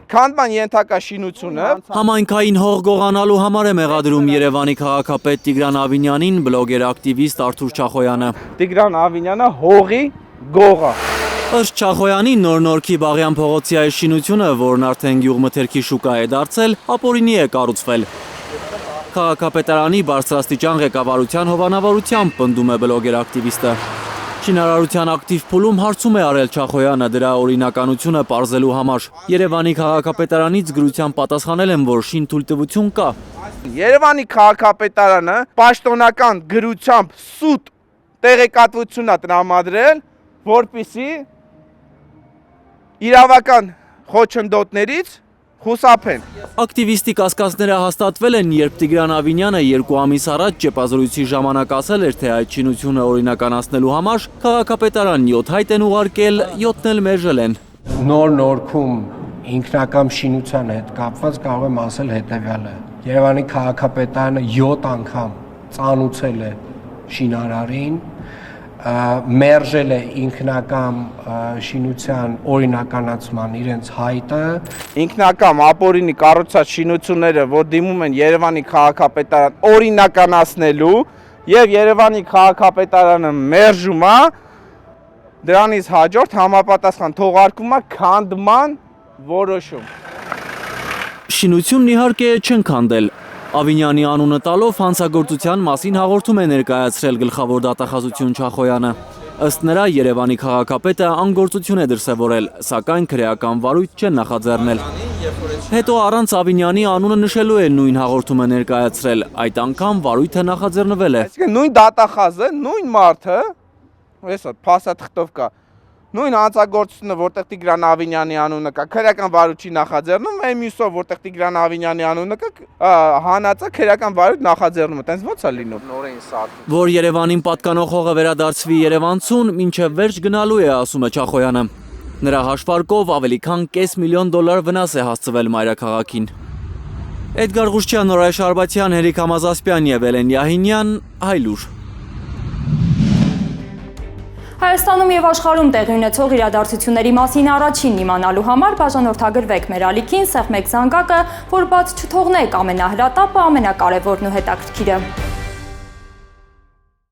Քանդման ենթակա շինությունը Համայնքային հող գողանալու համար է մեղադրում Երևանի քաղաքապետ Տիգրան Ավինյանին բլոգեր ակտիվիստ Արթուր Չախոյանը։ Տիգրան Ավինյանը հողի գողա։ Ըստ Չախոյանի Նոր-Նորքի Բաղյան փողոցի այս շինությունը, որն արդեն գյուղմթերքի շուկա է դարձել, ապօրինի է կառուցվել։ Քաղաքապետարանի բարձրաստիճան ղեկավարության հովանավորությամբ պնդում է բլոգեր ակտիվիստը։ Շինարարության ակտիվ փուլում հարցում է արել Չախոյանը դրա օրինականությունը պարզելու համար։ Երևանի քաղաքապետարանից գրությամբ պատասխանել են, որ շինթույլտվություն կա։ Երևանի քաղաքապետարանը պաշտոնական գրությամբ սուտ տեղեկատվություն է տրամադրել, որպեսզի իրավական խոչընդոտներից խուսափեն։ Ակտիվիստի կասկածները հաստատվել են, երբ Տիգրան Ավինյանը 2 ամիս առաջ ճեպազրույցի ժամանակ ասել էր, թե այդ շինությունը օրինականացնելու համար քաղաքապետարան 7 հայտ են ուղարկել, 7-ն էլ մերժել են։ Նոր-Նորքում ինքնակամ շինության հետ կապված կարող եմ ասել հետևյալը. Երևանի քաղաքապետարանը 7 անգամ ծանուցել է շինարարին, մերժել է ինքնակամ շինության օրինականացման իրենց հայտը։ Ինքնակամ ապօրինի կառուցած շինությունները, որ դիմում են Երևանի քաղաքապետարան օրինականացնելու եւ Երևանի քաղաքապետարանը մերժում է, դրանից հաջորդ համապատասխան թողարկում է քանդման որոշում։ Շինությունն իհարկե չեն քանդել։ Ավինյանի անունը տալով հանցագործության մասին հաղորդում է ներկայացրել գլխավոր դատախազություն Չախոյանը։ Ըստ նրա Երևանի քաղաքապետը անգործություն է դրսևորել, սակայն քրեական վարույթ չեն նախաձեռնել։ Հետո առանց Ավինյանի անունը նշելու է նույն հաղորդումը ներկայացրել, այդ անգամ վարույթը նախաձեռնվել է։ Այսինքն նույն դատախազը, նույն մարդը, այսօր փաստաթղթով կա, նույն հանցագործությունը, որտեղ Տիգրան Ավինյանի անունը կա, քրեական վարույթ չի նախաձեռնում, մյուսով, որտեղ Տիգրան Ավինյանի անունը կա, հանածը քրեական վարույթ նախաձեռնում է, տենց ո՞նց է լինում։ Որ Երևանին պատկանող հողը վերադարձվի երևանցուն, մինչև վերջ գնալու է, ասում է Չախոյանը։ Նրա հաշվարկով ավելի քան $500,000 վնաս է հասցվել մայրաքաղաքին։ Էդգար Ղուշչյան, Նորայր Շարբաթյան, Հերիկ Համազասպյան եւ Էլեն Յահինյան, Հայլուր։ Հայաստանում եւ աշխարհում տեղի ունեցող իրադարձությունների մասին առաջին իմանալու համար բաժանորդագրվեք մեր ալիքին, սեղմեք զանգակը, որ բաց չթողնեք ամենահրատապը, ամենակարևորն ու հետաքրքիրը։